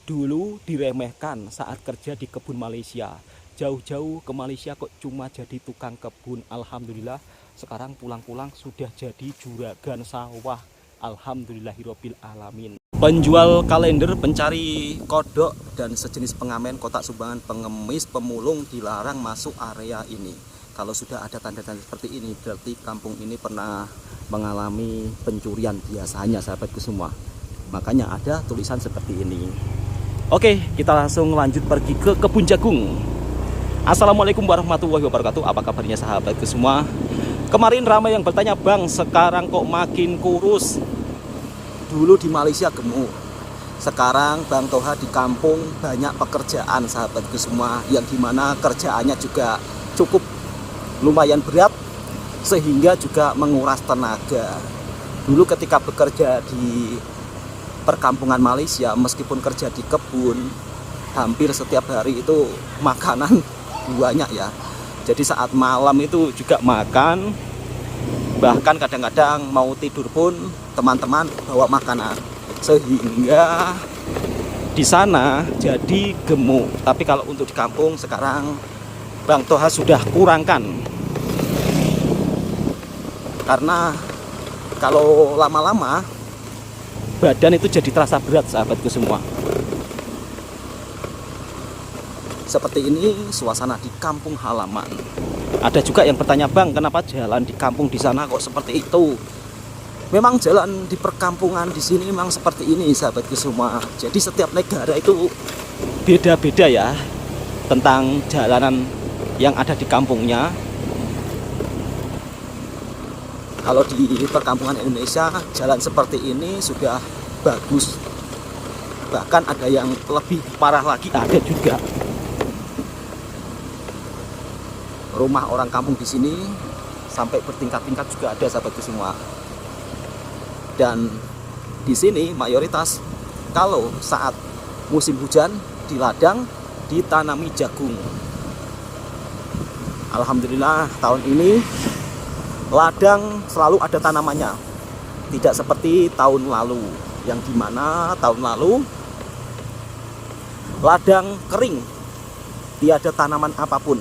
Dulu diremehkan saat kerja di kebun Malaysia. Jauh-jauh ke Malaysia kok cuma jadi tukang kebun. Alhamdulillah sekarang pulang-pulang sudah jadi juragan sawah. Alhamdulillahirabbil alamin. Penjual kalender, pencari kodok dan sejenis pengamen, kotak sumbangan, pengemis, pemulung dilarang masuk area ini. Kalau sudah ada tanda-tanda seperti ini berarti kampung ini pernah mengalami pencurian biasanya, sahabatku semua. Makanya ada tulisan seperti ini. Oke, kita langsung lanjut pergi ke kebun jagung. Assalamualaikum warahmatullahi wabarakatuh. Apa kabarnya sahabatku semua? Kemarin ramai yang bertanya, Bang, sekarang kok makin kurus? Dulu di Malaysia gemuk, sekarang Bang Toha di kampung banyak pekerjaan, sahabatku semua, yang dimana kerjaannya juga cukup lumayan berat sehingga juga menguras tenaga. Dulu ketika bekerja di perkampungan Malaysia, meskipun kerja di kebun, hampir setiap hari itu makanan banyak ya. Jadi saat malam itu juga makan, bahkan kadang-kadang mau tidur pun teman-teman bawa makanan, sehingga di sana jadi gemuk. Tapi kalau untuk di kampung sekarang Bang Toha sudah kurangkan, karena kalau lama-lama badan itu jadi terasa berat, sahabatku semua. Seperti ini suasana di kampung halaman. Ada juga yang bertanya, Bang, kenapa jalan di kampung di sana kok seperti itu? Memang jalan di perkampungan di sini memang seperti ini, sahabatku semua. Jadi setiap negara itu beda-beda ya tentang jalanan yang ada di kampungnya. Kalau di perkampungan Indonesia jalan seperti ini sudah bagus. Bahkan ada yang lebih parah lagi, ada juga. Rumah orang kampung di sini sampai bertingkat-tingkat juga ada, sahabatku semua. Dan di sini mayoritas kalau saat musim hujan di ladang ditanami jagung. Alhamdulillah tahun ini ladang selalu ada tanamannya, tidak seperti tahun lalu, yang dimana tahun lalu ladang kering, tiada tanaman apapun.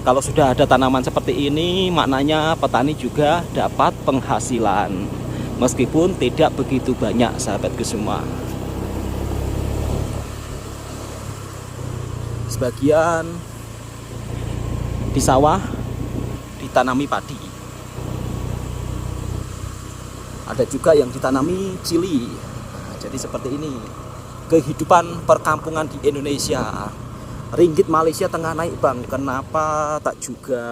Kalau sudah ada tanaman seperti ini, maknanya petani juga dapat penghasilan, meskipun tidak begitu banyak, sahabatku semua. Sebagian di sawah ditanami padi, ada juga yang ditanami cili. Jadi seperti ini kehidupan perkampungan di Indonesia. Ringgit Malaysia tengah naik, Bang, kenapa tak juga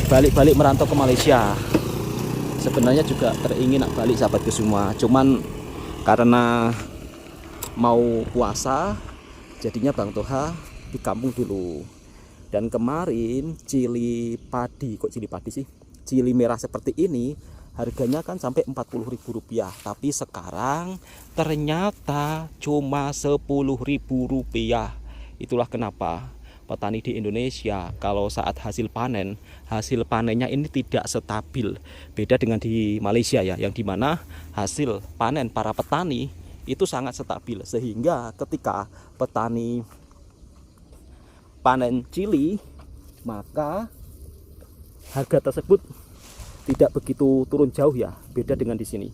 balik-balik merantau ke Malaysia? Sebenarnya juga teringin nak balik, sahabatku semua, cuman karena mau puasa jadinya Bang Toha di kampung dulu. Dan kemarin cili padi, kok cili padi sih, cili merah seperti ini harganya kan sampai Rp40.000, tapi sekarang ternyata cuma Rp10.000. Itulah kenapa petani di Indonesia kalau saat hasil panennya ini tidak stabil. Beda dengan di Malaysia ya, yang dimana hasil panen para petani itu sangat stabil, sehingga ketika petani panen cili, maka harga tersebut tidak begitu turun jauh ya, beda dengan di sini.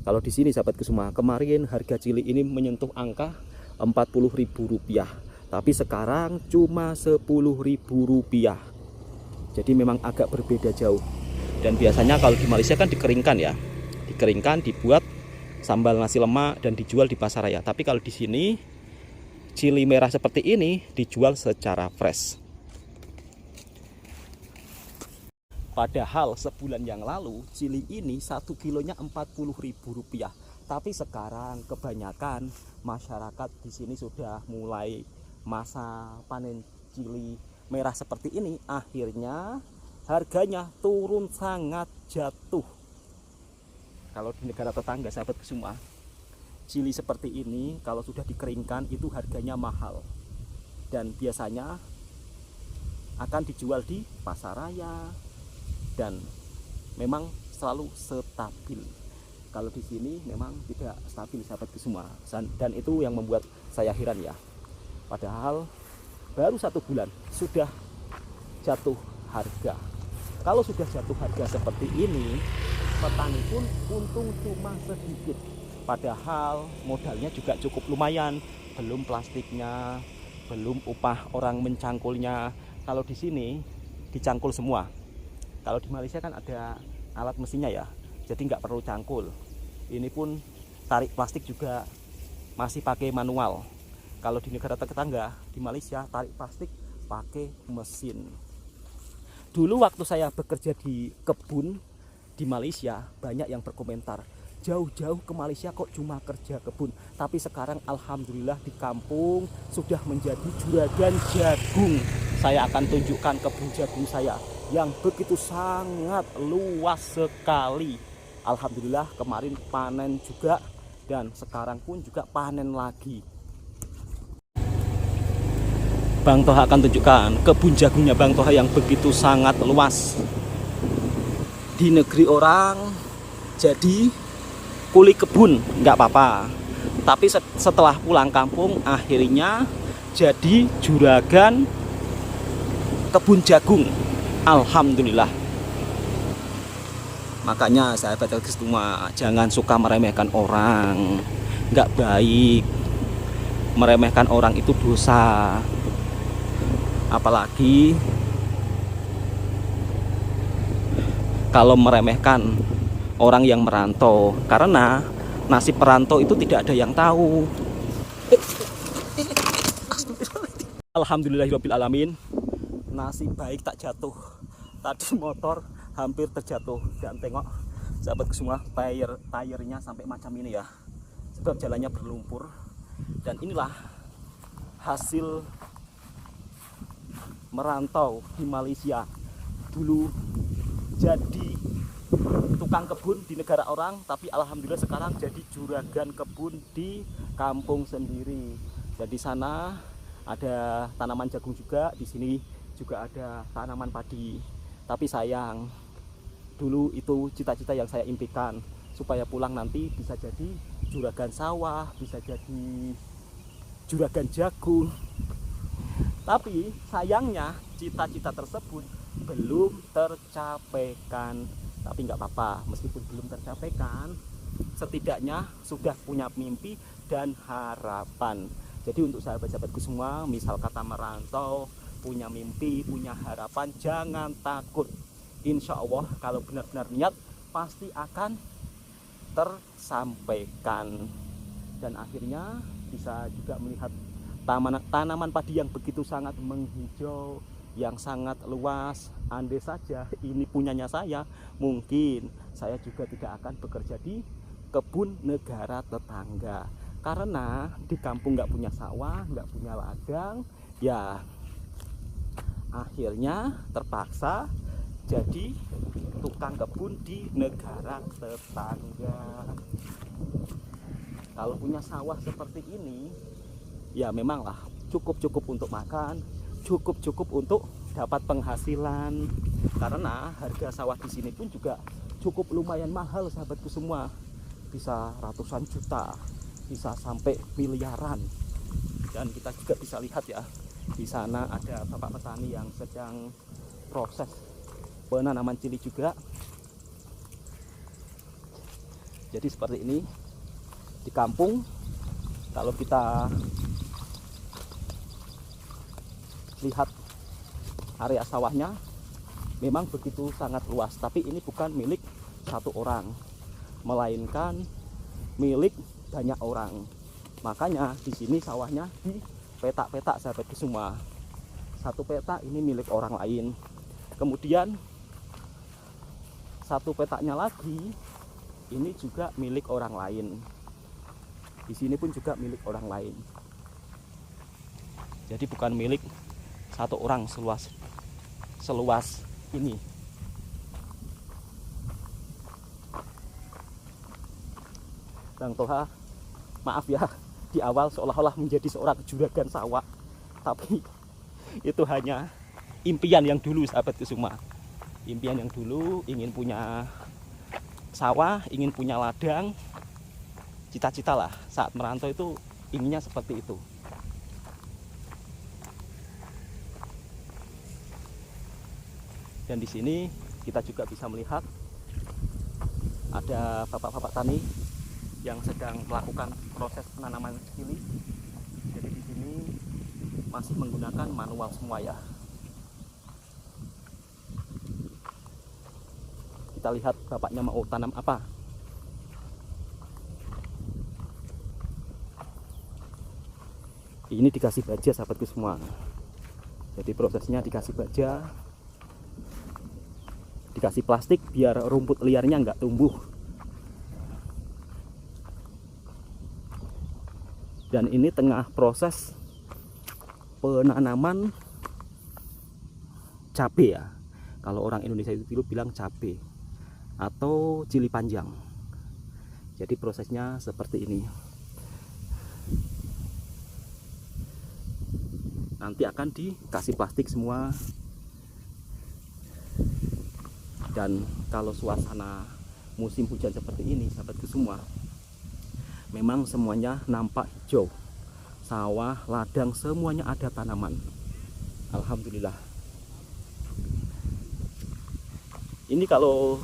Kalau di sini, sahabatku semua, kemarin harga cili ini menyentuh angka Rp40.000, tapi sekarang cuma Rp10.000. Jadi memang agak berbeda jauh. Dan biasanya kalau di Malaysia kan dikeringkan ya, dikeringkan, dibuat sambal nasi lemak dan dijual di pasaraya. Tapi kalau di sini cili merah seperti ini dijual secara fresh. Padahal sebulan yang lalu cili ini 1 kilonya Rp40.000. Tapi sekarang kebanyakan masyarakat di sini sudah mulai masa panen cili merah seperti ini, akhirnya harganya turun sangat jatuh. Kalau di negara tetangga, sahabatku semua, cili seperti ini kalau sudah dikeringkan itu harganya mahal, dan biasanya akan dijual di pasaraya dan memang selalu stabil. Kalau di sini memang tidak stabil sahabatku semua, dan itu yang membuat saya heran ya. Padahal baru 1 bulan sudah jatuh harga. Kalau sudah jatuh harga seperti ini, petani pun untung cuma sedikit. Padahal modalnya juga cukup lumayan, belum plastiknya, belum upah orang mencangkulnya. Kalau di sini dicangkul semua. Kalau di Malaysia kan ada alat mesinnya ya, jadi nggak perlu cangkul. Ini pun tarik plastik juga masih pakai manual. Kalau di negara tetangga di Malaysia tarik plastik pakai mesin. Dulu waktu saya bekerja di kebun di Malaysia, banyak yang berkomentar, jauh-jauh ke Malaysia kok cuma kerja kebun. Tapi sekarang alhamdulillah di kampung sudah menjadi juragan jagung. Saya akan tunjukkan kebun jagung saya yang begitu sangat luas sekali. Alhamdulillah kemarin panen juga, dan sekarang pun juga panen lagi. Bang Toha akan tunjukkan kebun jagungnya Bang Toha yang begitu sangat luas. Di negeri orang jadi kuli kebun nggak apa-apa, tapi setelah pulang kampung akhirnya jadi juragan kebun jagung. Alhamdulillah. Makanya saya sahabat semua, jangan suka meremehkan orang, nggak baik. Meremehkan orang itu dosa, apalagi kalau meremehkan orang yang merantau, karena nasib perantau itu tidak ada yang tahu. Alhamdulillahirobbilalamin, nasib baik tak jatuh. Tadi motor hampir terjatuh, dan tengok sahabatku semua, tayernya sampai macam ini ya, sebab jalannya berlumpur. Dan inilah hasil merantau di Malaysia. Dulu jadi tukang kebun di negara orang, tapi alhamdulillah sekarang jadi juragan kebun di kampung sendiri. Dan di sana ada tanaman jagung juga, di sini juga ada tanaman padi. Tapi sayang, dulu itu cita-cita yang saya impikan, supaya pulang nanti bisa jadi juragan sawah, bisa jadi juragan jagung. Tapi sayangnya cita-cita tersebut belum tercapaikan. Tapi nggak apa-apa, meskipun belum tercapaikan, setidaknya sudah punya mimpi dan harapan. Jadi untuk sahabat-sahabatku semua, misal kata merantau, punya mimpi, punya harapan, jangan takut. Insya Allah kalau benar-benar niat pasti akan tersampaikan. Dan akhirnya bisa juga melihat tanaman padi yang begitu sangat menghijau, yang sangat luas. Andai saja ini punyanya saya, mungkin saya juga tidak akan bekerja di kebun negara tetangga. Karena di kampung nggak punya sawah, nggak punya ladang, ya akhirnya terpaksa jadi tukang kebun di negara tetangga. Kalau punya sawah seperti ini, ya memanglah cukup untuk makan, cukup untuk dapat penghasilan. Karena harga sawah di sini pun juga cukup lumayan mahal sahabatku semua, bisa ratusan juta, bisa sampai miliaran. Dan kita juga bisa lihat ya, di sana ada bapak petani yang sedang proses penanaman cili juga. Jadi seperti ini di kampung, kalau kita lihat area sawahnya memang begitu sangat luas, tapi ini bukan milik satu orang, melainkan milik banyak orang. Makanya di sini sawahnya di petak-petak sahabatku semua. Satu petak ini milik orang lain, kemudian satu petaknya lagi ini juga milik orang lain. Di sini pun juga milik orang lain. Jadi bukan milik satu orang seluas ini. Bang Toha, maaf ya, di awal seolah-olah menjadi seorang juragan sawah, tapi itu hanya impian yang dulu sahabatku semua. Impian yang dulu ingin punya sawah, ingin punya ladang, cita-cita lah saat merantau itu inginnya seperti itu. Dan di sini kita juga bisa melihat ada bapak-bapak tani yang sedang melakukan proses penanaman kili. Jadi di sini masih menggunakan manual semua ya. Kita lihat bapaknya mau tanam apa. Ini dikasih baja sahabatku semua. Jadi prosesnya dikasih baja, dikasih plastik biar rumput liarnya nggak tumbuh. Dan ini tengah proses penanaman cabai ya. Kalau orang Indonesia itu bilang cabai atau cili panjang. Jadi prosesnya seperti ini. Nanti akan dikasih plastik semua. Dan kalau suasana musim hujan seperti ini sahabatku semua, memang semuanya nampak hijau. Sawah, ladang, semuanya ada tanaman. Alhamdulillah. Ini kalau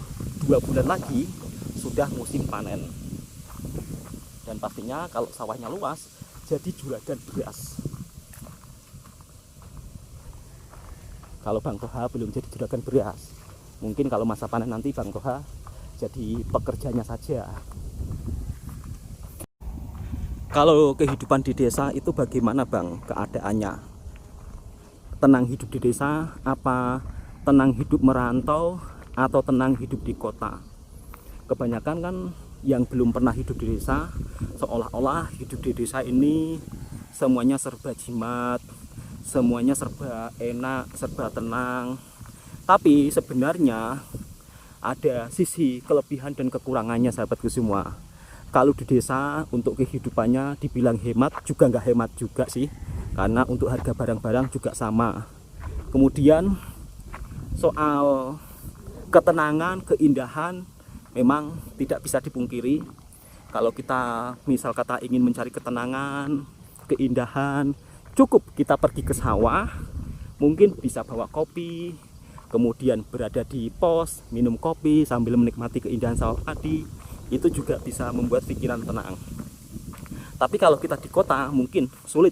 2 bulan lagi sudah musim panen. Dan pastinya kalau sawahnya luas jadi juragan beras. Kalau Bang Toha belum jadi juragan beras, mungkin kalau masa panen nanti Bang Toha jadi pekerjanya saja. Kalau kehidupan di desa itu bagaimana Bang keadaannya? Tenang hidup di desa, apa tenang hidup merantau, atau tenang hidup di kota? Kebanyakan kan yang belum pernah hidup di desa, seolah-olah hidup di desa ini semuanya serba jimat, semuanya serba enak, serba tenang. Tapi sebenarnya ada sisi kelebihan dan kekurangannya sahabatku semua. Kalau di desa untuk kehidupannya dibilang hemat juga nggak hemat juga sih, karena untuk harga barang-barang juga sama. Kemudian soal ketenangan, keindahan memang tidak bisa dipungkiri. Kalau kita misal kata ingin mencari ketenangan, keindahan, cukup kita pergi ke sawah, mungkin bisa bawa kopi, kemudian berada di pos, minum kopi sambil menikmati keindahan sawah padi, itu juga bisa membuat pikiran tenang. Tapi kalau kita di kota mungkin sulit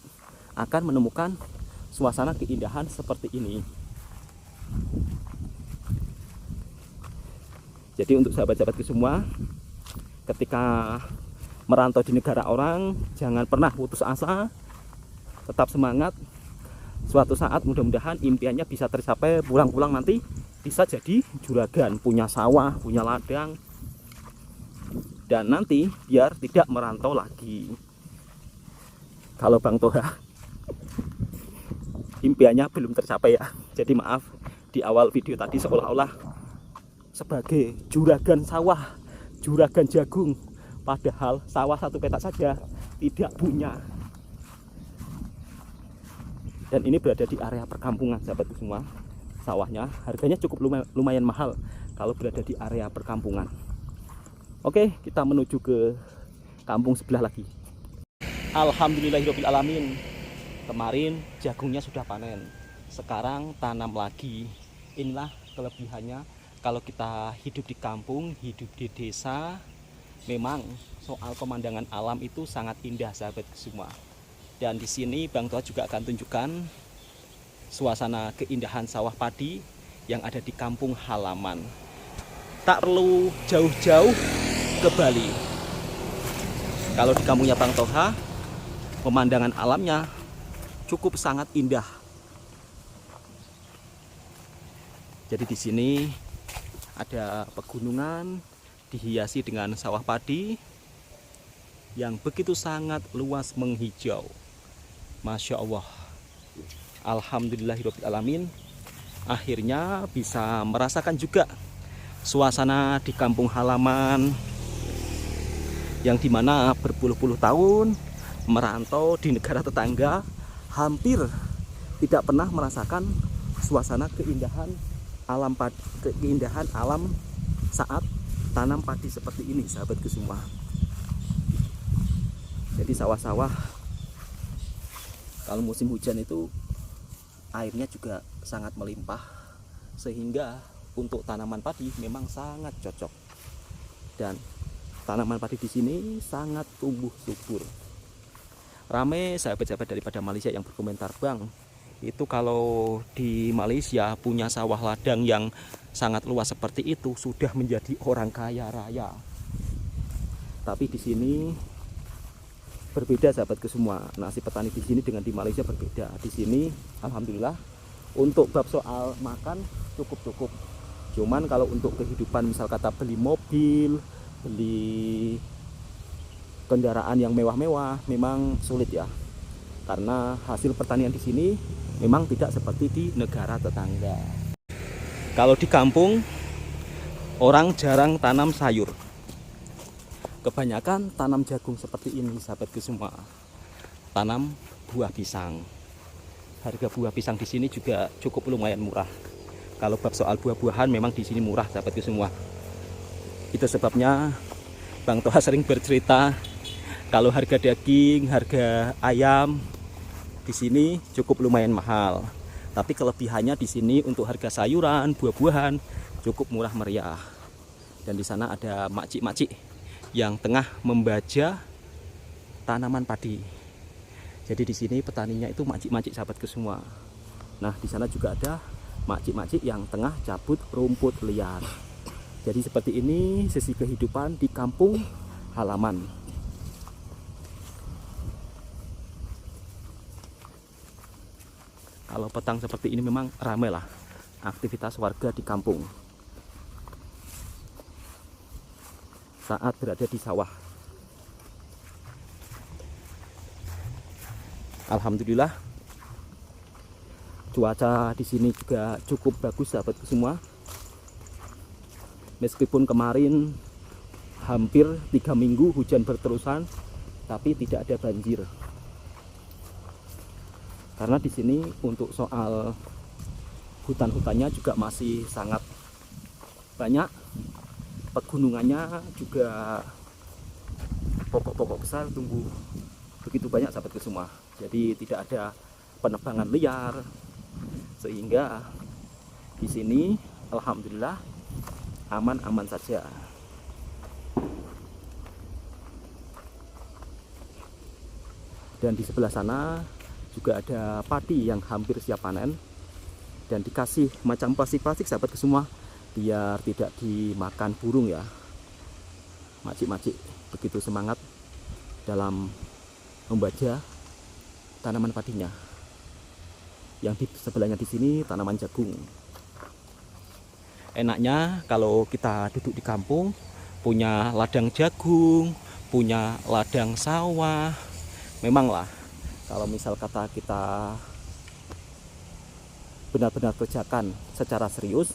akan menemukan suasana keindahan seperti ini. Jadi untuk sahabat-sahabatku semua, ketika merantau di negara orang, jangan pernah putus asa, tetap semangat. Suatu saat mudah-mudahan impiannya bisa tercapai, pulang-pulang nanti bisa jadi juragan, punya sawah, punya ladang, dan nanti biar tidak merantau lagi. Kalau Bang Toha impiannya belum tercapai ya, jadi maaf di awal video tadi seolah-olah sebagai juragan sawah, juragan jagung, padahal sawah 1 petak saja tidak punya. Dan ini berada di area perkampungan sahabatku semua. Sawahnya harganya cukup lumayan mahal kalau berada di area perkampungan. Oke, kita menuju ke kampung sebelah lagi. Alhamdulillahirobbilalamin. Kemarin jagungnya sudah panen, sekarang tanam lagi. Inilah kelebihannya kalau kita hidup di kampung, hidup di desa. Memang soal pemandangan alam itu sangat indah sahabatku semua. Dan di sini Bang Toha juga akan tunjukkan suasana keindahan sawah padi yang ada di kampung halaman. Tak perlu jauh-jauh ke Bali. Kalau di kampungnya Bang Toha, pemandangan alamnya cukup sangat indah. Jadi di sini ada pegunungan dihiasi dengan sawah padi yang begitu sangat luas menghijau. Masya Allah. Alhamdulillahirobbilalamin. Akhirnya bisa merasakan juga suasana di kampung halaman yang dimana berpuluh-puluh tahun merantau di negara tetangga, hampir tidak pernah merasakan suasana keindahan alam saat tanam padi seperti ini sahabatku semua. Jadi sawah-sawah kalau musim hujan itu airnya juga sangat melimpah, sehingga untuk tanaman padi memang sangat cocok. Dan tanaman padi di sini sangat tumbuh subur. Rame sahabat-sahabat daripada Malaysia yang berkomentar, "Bang, itu kalau di Malaysia punya sawah ladang yang sangat luas seperti itu sudah menjadi orang kaya raya." Tapi di sini berbeda sahabatku semua. Nasib petani di sini dengan di Malaysia berbeda. Di sini alhamdulillah untuk bab soal makan cukup. Cuman kalau untuk kehidupan, misal kata beli mobil, beli kendaraan yang mewah-mewah, memang sulit ya. Karena hasil pertanian di sini memang tidak seperti di negara tetangga. Kalau di kampung orang jarang tanam sayur. Kebanyakan tanam jagung seperti ini sahabatku semua. Tanam buah pisang. Harga buah pisang di sini juga cukup lumayan murah. Kalau bab soal buah-buahan memang di sini murah sahabatku semua. Itu sebabnya Bang Toha sering bercerita kalau harga daging, harga ayam di sini cukup lumayan mahal. Tapi kelebihannya di sini untuk harga sayuran, buah-buahan cukup murah meriah. Dan di sana ada makcik-makcik yang tengah membaja tanaman padi. Jadi di sini petaninya itu makcik-makcik sahabatku semua. Nah, di sana juga ada makcik-makcik yang tengah cabut rumput liar. Jadi seperti ini sisi kehidupan di kampung halaman. Kalau petang seperti ini memang ramai lah aktivitas warga di kampung saat berada di sawah. Alhamdulillah cuaca di sini juga cukup bagus sahabatku semua. Meskipun kemarin hampir 3 minggu hujan berterusan, tapi tidak ada banjir. Karena di sini untuk soal hutan-hutannya juga masih sangat banyak. Pegunungannya juga pokok-pokok besar tumbuh begitu banyak sahabatku semua. Jadi tidak ada penebangan liar, sehingga di sini alhamdulillah aman-aman saja. Dan di sebelah sana juga ada padi yang hampir siap panen dan dikasih macam plastik-plastik sahabatku semua biar tidak dimakan burung ya. Makcik-makcik begitu semangat dalam membaja tanaman padinya. Yang di sebelahnya di sini tanaman jagung. Enaknya kalau kita duduk di kampung, punya ladang jagung, punya ladang sawah. Memanglah kalau misal kata kita benar-benar kerjakan secara serius,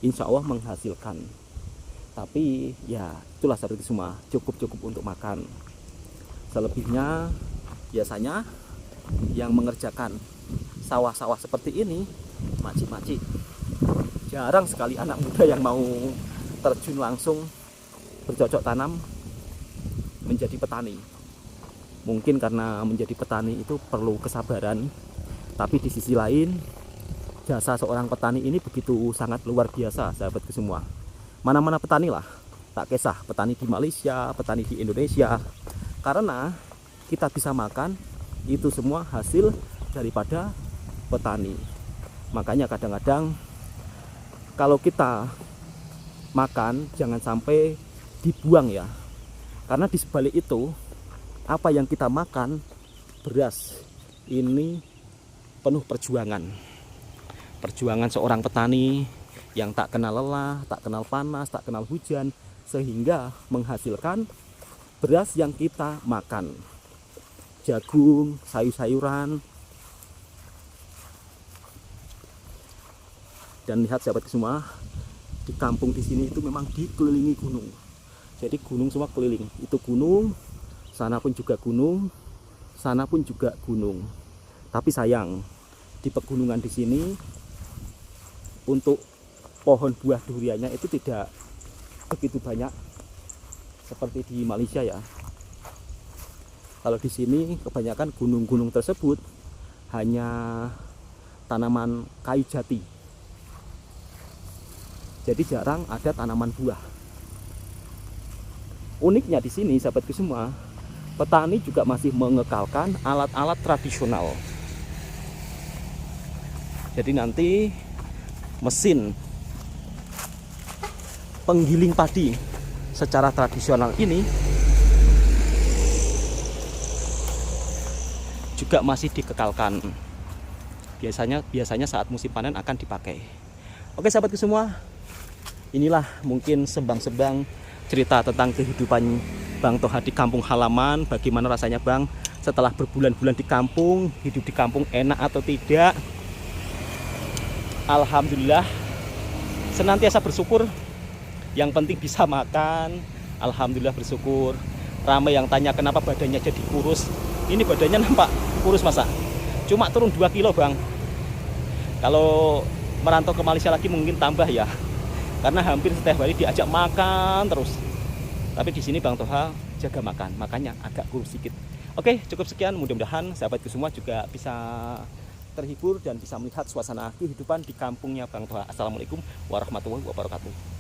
insya Allah menghasilkan. Tapi ya itulah seperti semua, cukup untuk makan. Selebihnya biasanya yang mengerjakan sawah-sawah seperti ini makcik-makcik. Jarang sekali anak muda yang mau terjun langsung bercocok tanam menjadi petani. Mungkin karena menjadi petani itu perlu kesabaran, tapi di sisi lain jasa seorang petani ini begitu sangat luar biasa sahabatku semua. Mana-mana petani lah, tak kisah petani di Malaysia, petani di Indonesia. Karena kita bisa makan itu semua hasil daripada petani. Makanya kadang-kadang kalau kita makan jangan sampai dibuang ya. Karena di sebalik itu apa yang kita makan, beras ini penuh perjuangan. Perjuangan seorang petani yang tak kenal lelah, tak kenal panas, tak kenal hujan, sehingga menghasilkan beras yang kita makan. Jagung, sayur-sayuran. Dan lihat sahabat semua, di kampung di sini itu memang dikelilingi gunung. Jadi gunung semua keliling. Itu gunung, sana pun juga gunung, sana pun juga gunung. Tapi sayang, di pegunungan di sini untuk pohon buah duriannya itu tidak begitu banyak seperti di Malaysia ya. Kalau di sini kebanyakan gunung-gunung tersebut hanya tanaman kayu jati. Jadi jarang ada tanaman buah. Uniknya di sini sahabatku semua, petani juga masih mengekalkan alat-alat tradisional. Jadi nanti mesin penggiling padi secara tradisional ini juga masih dikekalkan. Biasanya saat musim panen akan dipakai. Oke sahabatku semua, inilah mungkin sembang-sembang cerita tentang kehidupan Bang Toha di kampung halaman. Bagaimana rasanya Bang setelah berbulan-bulan di kampung, hidup di kampung enak atau tidak? Alhamdulillah, senantiasa bersyukur. Yang penting bisa makan. Alhamdulillah bersyukur. Ramai yang tanya kenapa badannya jadi kurus. Ini badannya nampak kurus masa. Cuma turun 2 kilo Bang. Kalau merantau ke Malaysia lagi mungkin tambah ya. Karena hampir setiap hari diajak makan terus. Tapi di sini Bang Toha jaga makan, makanya agak kurus sedikit. Oke, cukup sekian. Mudah-mudahan sahabatku semua juga bisa terhibur dan bisa melihat suasana kehidupan di kampungnya Bang Toha. Assalamualaikum warahmatullahi wabarakatuh.